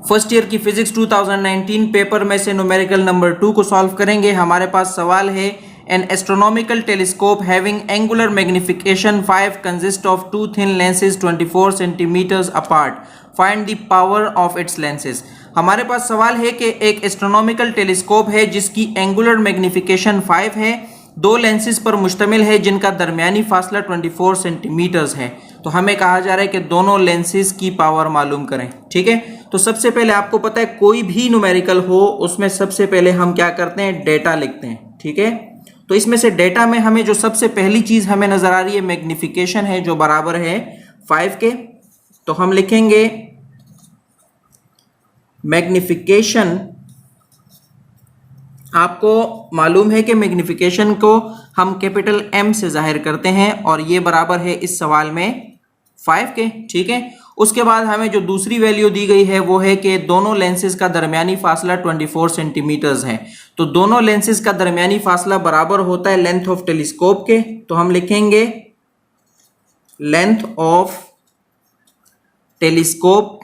First year की physics 2019 paper में से न्यूमेरिकल नंबर 2 को सॉल्व करेंगे। हमारे पास सवाल है an astronomical telescope having angular magnification 5 consist of 2 thin lenses 24 centimetres apart, find the power of its lenses. हमारे पास सवाल है कि एक एस्ट्रोनॉमिकल टेलीस्कोप है जिसकी एंगुलर मैग्निफिकेशन 5 है, 2 लेंसेज पर मुश्तमिल है जिनका दरमियानी फासला 24 सेंटीमीटर्स है। तो हमें कहा जा रहा है कि दोनों लेंसेज की पावर मालूम करें। ठीक है, तो सबसे पहले आपको पता है कोई भी न्यूमेरिकल हो उसमें सबसे पहले हम क्या करते हैं, डेटा लिखते हैं। ठीक है, तो इसमें से डेटा में हमें जो सबसे पहली चीज हमें नजर आ रही है मैग्निफिकेशन है जो बराबर है 5 के। तो हम लिखेंगे मैग्निफिकेशन, आपको मालूम है कि मैग्निफिकेशन को हम कैपिटल M से जाहिर करते हैं और ये बराबर है इस सवाल में 5 के। ठीक है, उसके बाद हमें जो दूसरी वैल्यू दी गई है वो है कि दोनों लेंसेज का दरमियानी फासला 24 सेंटीमीटर्स है। तो दोनों लेंसेज का दरमियानी फासला बराबर होता है लेंथ ऑफ टेलीस्कोप के। तो हम लिखेंगे length of telescope,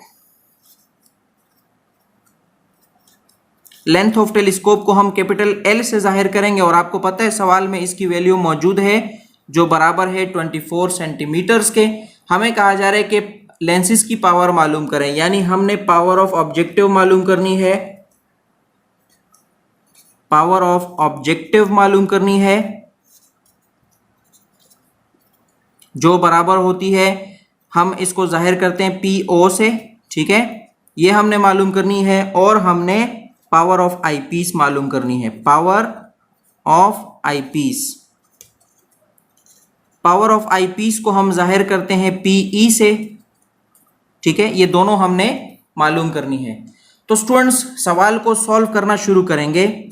length of telescope को हम कैपिटल L से जाहिर करेंगे और आपको पता है सवाल में इसकी वैल्यू मौजूद है जो बराबर है 24 सेंटीमीटर्स के। हमें कहा जा रहा है कि लेंसेज की पावर मालूम करें, यानी हमने पावर ऑफ ऑब्जेक्टिव मालूम करनी है, पावर ऑफ ऑब्जेक्टिव मालूम करनी है जो बराबर होती है, हम इसको जाहिर करते हैं PO से। ठीक है, ये हमने मालूम करनी है और हमने पावर ऑफ आई पीस मालूम करनी है, power of eyepiece. Power of eyepiece को हम जाहिर करते हैं PE से। ठीक है, ये दोनों हमने मालूम करनी है। तो स्टूडेंट्स सवाल को सॉल्व करना शुरू करेंगे।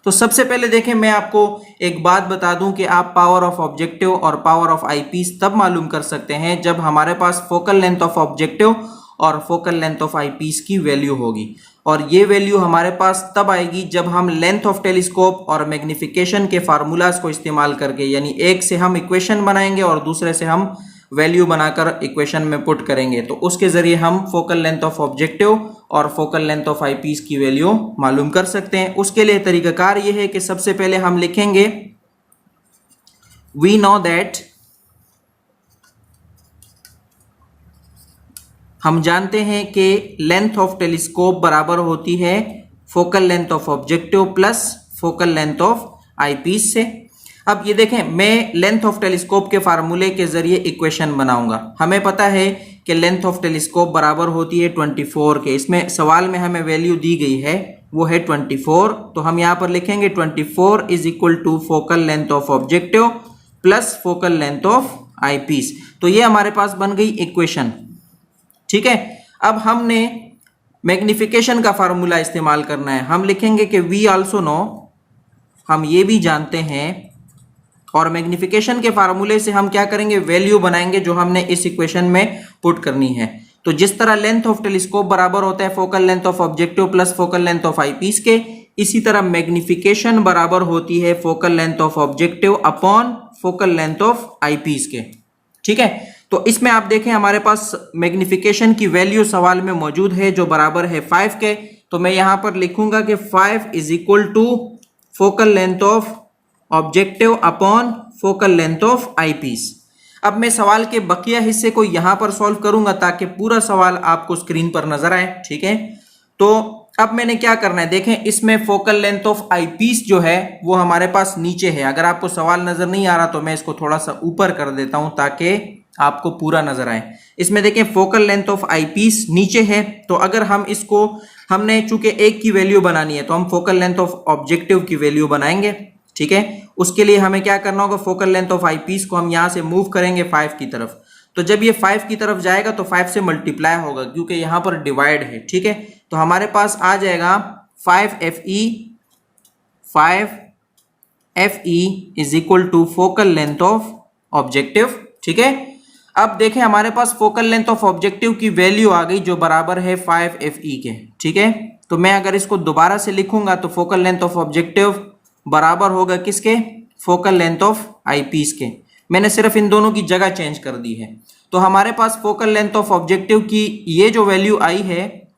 तो सबसे पहले देखें, मैं आपको एक बात बता दूं कि आप पावर ऑफ ऑब्जेक्टिव और पावर ऑफ आई पीस तब मालूम कर सकते हैं जब हमारे पास फोकल लेंथ ऑफ ऑब्जेक्टिव और focal length of eyepiece value वैल्यू होगी। और ये वैल्यू हमारे पास तब आएगी जब हम लेंथ ऑफ टेलीस्कोप और मैग्निफिकेशन के फार्मूलाज को इस्तेमाल करके, यानी एक से हम इक्वेशन बनाएंगे और दूसरे से हम वैल्यू बनाकर इक्वेशन में पुट करेंगे। तो उसके जरिए हम फोकल लेंथ ऑफ ऑब्जेक्टिव और focal length of eyepiece value वैल्यू मालूम कर सकते हैं। उसके लिए तरीकाकार ये है कि सबसे पहले हम लिखेंगे वी नो दैट, हम जानते हैं कि लेंथ ऑफ टेलीस्कोप बराबर होती है focal length of objective plus focal length of eyepiece से। अब ये देखें, मैं लेंथ ऑफ टेलीस्कोप के फार्मूले के जरिए इक्वेशन बनाऊंगा। हमें पता है कि लेंथ ऑफ टेलीस्कोप बराबर होती है 24 के। इसमें सवाल में हमें वैल्यू दी गई है वो है 24। तो हम यहाँ पर लिखेंगे 24 is equal to focal length of objective plus focal length of eyepiece. तो ये हमारे पास बन गई इक्वेशन। ठीक है, अब हमने मैग्निफिकेशन का फार्मूला इस्तेमाल करना है। हम लिखेंगे कि वी आल्सो नो, हम ये भी जानते हैं, और मैग्निफिकेशन के फार्मूले से हम क्या करेंगे, वैल्यू बनाएंगे जो हमने इस इक्वेशन में पुट करनी है। तो जिस तरह लेंथ ऑफ टेलीस्कोप बराबर होता है focal length of objective plus focal length of eyepiece के, इसी तरह मैग्निफिकेशन बराबर होती है focal length of objective upon focal length of eyepiece के। ठीक है, तो इसमें आप देखें हमारे पास मैग्निफिकेशन की वैल्यू सवाल में मौजूद है जो बराबर है 5 के। तो मैं यहां पर लिखूंगा कि 5 is equal to focal length of objective upon focal length of eyepiece. अब मैं सवाल के बकिया हिस्से को यहां पर सॉल्व करूंगा ताकि पूरा सवाल आपको स्क्रीन पर नजर आए। ठीक है, तो अब मैंने क्या करना है, देखें इसमें focal length of eyepiece जो है वो हमारे पास नीचे है। अगर आपको सवाल नजर नहीं आ रहा तो मैं इसको थोड़ा सा ऊपर कर देता हूं ताकि आपको पूरा नजर आए। इसमें देखें focal length of eyepiece नीचे है। तो अगर हम इसको, हमने चूंकि एक की वैल्यू बनानी है तो हम फोकल लेंथ ऑफ ऑब्जेक्टिव की वैल्यू बनाएंगे। ठीक है, उसके लिए हमें क्या करना होगा, focal length of eyepiece को हम यहां से मूव करेंगे 5 की तरफ। तो जब ये 5 की तरफ जाएगा तो 5 से मल्टीप्लाई होगा क्योंकि यहां पर डिवाइड है। ठीक है, तो हमारे पास आ जाएगा 5FE is equal to focal length of objective. ठीक है, अब देखें हमारे पास फोकल लेंथ ऑफ ऑब्जेक्टिव की वैल्यू आ गई जो बराबर है 5FE के। ठीक है, तो मैं अगर इसको दोबारा से लिखूंगा तो फोकल लेंथ ऑफ ऑब्जेक्टिव बराबर होगा किसके, focal length of eyepiece के। मैंने सिर्फ इन दोनों की जगह चेंज कर दी है। तो हमारे पास फोकल लेंथ ऑफ ऑब्जेक्टिव की ये जो वैल्यू आई है,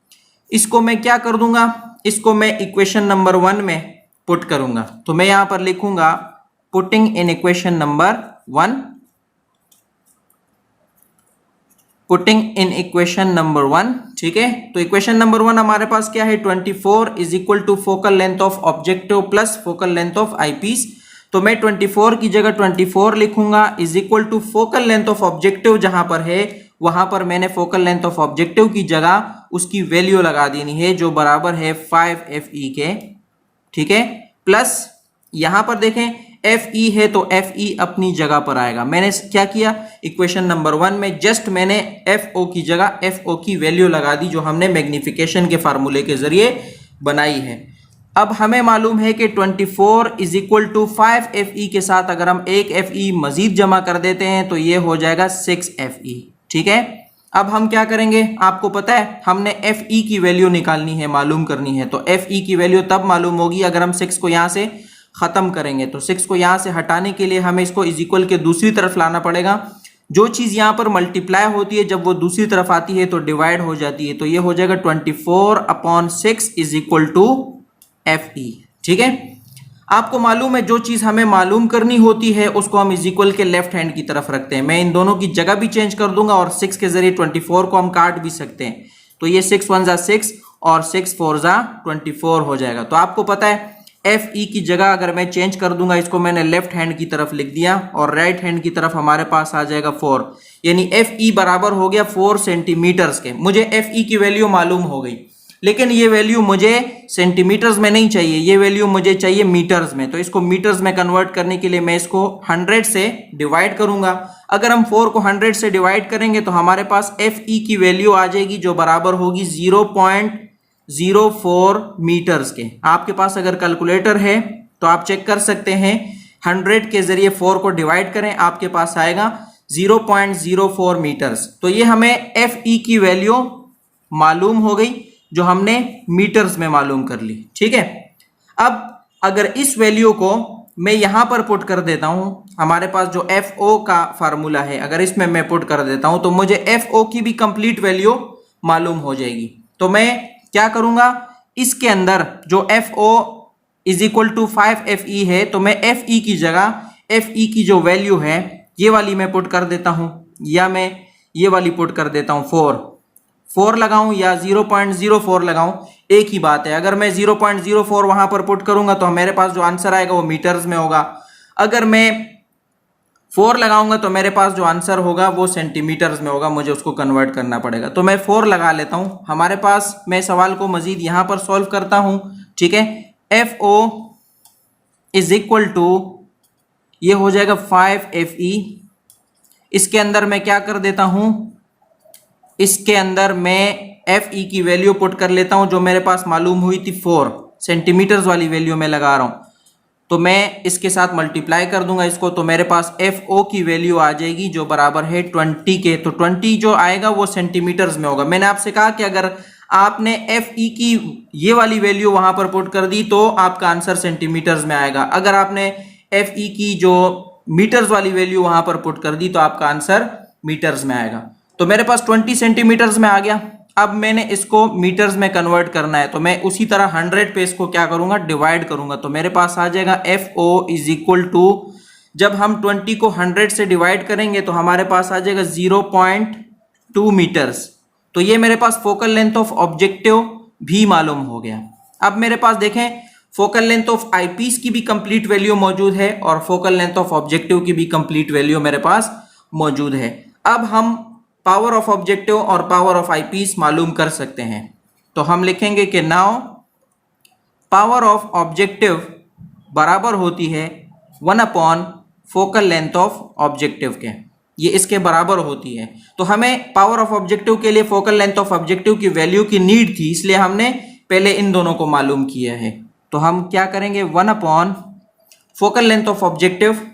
इसको मैं क्या कर दूंगा, इसको मैं इक्वेशन नंबर 1 में पुट करूंगा। तो मैं यहां पर लिखूंगा putting in equation number 1, putting in equation number 1, ठीक है। तो इक्वेशन नंबर 1 हमारे पास क्या है, 24 is equal to focal length of objective plus focal length of eyepiece. तो मैं 24 की जगह 24 लिखूंगा is equal to focal length of objective जहां पर है वहां पर मैंने फोकल लेंथ ऑफ ऑब्जेक्टिव की जगह उसकी वैल्यू लगा देनी है जो बराबर है 5FE के, ठीक है। प्लस यहां पर देखें FE है तो FE अपनी जगह पर आएगा। मैंने क्या किया, इक्वेशन नंबर 1 में जस्ट मैंने FO की जगह FO की वैल्यू लगा दी जो हमने मैग्निफिकेशन के फार्मूले के जरिए बनाई है। अब हमें मालूम है कि 24 इज इक्वल टू 5FE के साथ अगर हम एक FE मजीद जमा कर देते हैं तो ये हो जाएगा 6FE, ठीक है। अब हम क्या करेंगे, आपको पता है हमने FE की वैल्यू निकालनी है, मालूम करनी है। तो FE की वैल्यू तब मालूम होगी अगर हम 6 को यहां से खत्म करेंगे। तो 6 को यहां से हटाने के लिए हमें इसको इज इक्वल के दूसरी तरफ लाना पड़ेगा। जो चीज यहां पर मल्टीप्लाई होती है जब वो दूसरी तरफ आती है तो डिवाइड हो जाती है। तो ये हो जाएगा 24/6 इज इक्वल टू FE, ठीक है। आपको मालूम है जो चीज हमें मालूम करनी होती है उसको हम इज इक्वल के लेफ्ट हैंड की तरफ रखते हैं। मैं इन दोनों की जगह भी चेंज कर दूंगा और 6 के जरिए 24 को हम काट भी सकते हैं। तो ये 6 1 जा 6 और 6 4 जा 24 हो जाएगा। तो आपको पता है FE की जगह अगर मैं चेंज कर दूंगा, इसको मैंने लेफ्ट हैंड की तरफ लिख दिया और राइट हैंड की तरफ हमारे पास आ जाएगा 4, यानी FE बराबर हो गया 4 सेंटीमीटर्स के। मुझे FE की वैल्यू मालूम हो गई, लेकिन ये वैल्यू मुझे सेंटीमीटर्स में नहीं चाहिए, ये वैल्यू मुझे चाहिए मीटर्स में। तो इसको मीटर्स में कन्वर्ट करने के लिए मैं इसको 100 से डिवाइड करूंगा। अगर हम 4 को 100 से डिवाइड करेंगे तो हमारे पास FE की वैल्यू आ जाएगी जो बराबर होगी 0.04 मीटर्स के। आपके पास अगर कैलकुलेटर है तो आप चेक कर सकते हैं, 100 के जरिए 4 को डिवाइड करें, आपके पास आएगा 0.04 मीटर्स। तो ये हमें FE की वैल्यू मालूम हो गई जो हमने मीटर्स में मालूम कर ली, ठीक है। अब अगर इस वैल्यू को मैं यहां पर पुट कर देता हूं, हमारे पास जो FO का फार्मूला है अगर इसमें मैं पुट कर देता हूं तो मुझे FO की भी कंप्लीट वैल्यू मालूम हो जाएगी। तो मैं क्या करूंगा, इसके अंदर जो FO is equal to 5FE है तो मैं FE की जगह FE की जो वैल्यू है ये वाली मैं पुट कर देता हूं, या मैं ये वाली पुट कर देता हूं 4 लगाऊं या 0.04 लगाऊं, एक ही बात है। अगर मैं 0.04 वहां पर पुट करूंगा तो मेरे पास जो आंसर आएगा वो मीटर्स में होगा। अगर मैं 4 लगाऊंगा तो मेरे पास जो आंसर होगा वो सेंटीमीटर्स में होगा, मुझे उसको कन्वर्ट करना पड़ेगा। तो मैं 4 लगा लेता हूं। हमारे पास, मैं सवाल को मजीद यहां पर सॉल्व करता हूं, ठीक है। FO इज इक्वल टू ये हो जाएगा 5FE। इसके अंदर मैं क्या कर देता हूं, इसके अंदर मैं FE की वैल्यू पुट कर लेता हूं जो मेरे पास मालूम हुई थी 4 सेंटीमीटर्स वाली वैल्यू में लगा रहा हूं। तो मैं इसके साथ मल्टीप्लाई कर दूंगा इसको, तो मेरे पास FO की वैल्यू आ जाएगी जो बराबर है 20 के। तो 20 जो आएगा वो सेंटीमीटर्स में होगा। मैंने आपसे कहा कि अगर आपने FE की ये वाली वैल्यू वहां पर पुट कर दी तो आपका आंसर सेंटीमीटर्स में आएगा। अगर आपने FE की जो मीटर्स वाली वैल्यू वहां पर पुट कर दी तो आपका आंसर मीटर्स में आएगा। तो मेरे पास 20 सेंटीमीटर्स में आ गया। अब मैंने इसको मीटर्स में कन्वर्ट करना है तो मैं उसी तरह 100 पे इसको क्या करूंगा, डिवाइड करूंगा। तो मेरे पास आ जाएगा FO इज इक्वल टू, जब हम 20 को 100 से डिवाइड करेंगे तो हमारे पास आ जाएगा 0.2 मीटर्स। तो ये मेरे पास फोकल लेंथ ऑफ ऑब्जेक्टिव भी मालूम हो गया। अब मेरे पास देखें फोकल लेंथ ऑफ आईपीस की भी कंप्लीट वैल्यू मौजूद है और फोकल लेंथ ऑफ ऑब्जेक्टिव की भी कंप्लीट वैल्यू मेरे पास मौजूद है। अब हम पावर ऑफ ऑब्जेक्टिव और पावर ऑफ आईपीस मालूम कर सकते हैं। तो हम लिखेंगे कि नाउ पावर ऑफ ऑब्जेक्टिव बराबर होती है 1/, फोकल लेंथ ऑफ ऑब्जेक्टिव के, ये इसके बराबर होती है। तो हमें पावर ऑफ ऑब्जेक्टिव के लिए फोकल लेंथ ऑफ ऑब्जेक्टिव की वैल्यू की नीड थी, इसलिए हमने पहले इन दोनों को मालूम किया है। तो हम क्या करेंगे, 1/, फोकल लेंथ ऑफ ऑब्जेक्टिव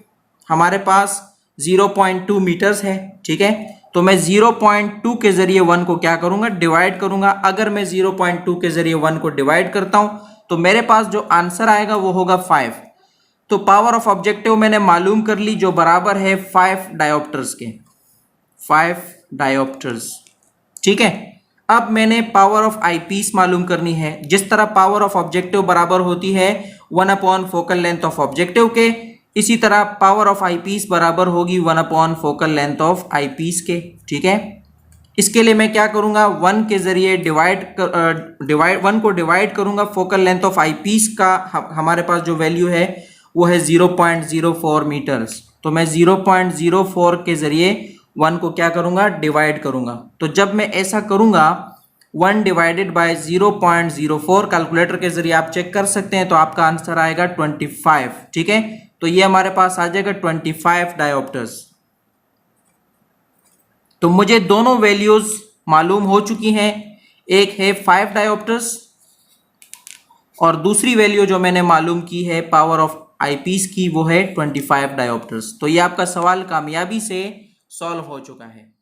हमारे पास 0.2 मीटर्स है, ठीक है। तो मैं 0.2 के जरिए 1 को क्या करूंगा, डिवाइड करूंगा। अगर मैं 0.2 के जरिए 1 को डिवाइड करता हूं तो मेरे पास जो आंसर आएगा वो होगा 5। तो पावर ऑफ ऑब्जेक्टिव मैंने मालूम कर ली जो बराबर है 5 डायोप्टर्स के, 5 डायोप्टर्स। ठीक है, अब मैंने पावर ऑफ आईपीस मालूम करनी है। जिस तरह पावर ऑफ ऑब्जेक्टिव बराबर होती है 1 upon focal length of objective के, इसी तरह पावर ऑफ आईपीस बराबर होगी 1 upon focal length of eyepiece के। ठीक है, इसके लिए मैं क्या करूंगा, 1 के जरिए 1 को डिवाइड करूंगा। फोकल लेंथ ऑफ आईपीस का हमारे पास जो वैल्यू है वो है 0.04 मीटर्स, तो मैं 0.04 के जरिए 1 को क्या करूंगा, डिवाइड करूंगा। तो जब मैं ऐसा करूंगा 1 डिवाइडेड बाय 0.04, कैलकुलेटर के जरिए आप चेक कर सकते हैं, तो आपका आंसर आएगा 25। ठीक है, तो ये हमारे पास आ जाएगा 25 डायोप्टर्स। तो मुझे दोनों वैल्यूज मालूम हो चुकी हैं, एक है 5 डायोप्टर्स और दूसरी वैल्यू जो मैंने मालूम की है पावर ऑफ आईपीस की वो है 25 डायोप्टर्स। तो ये आपका सवाल कामयाबी से सॉल्व हो चुका है।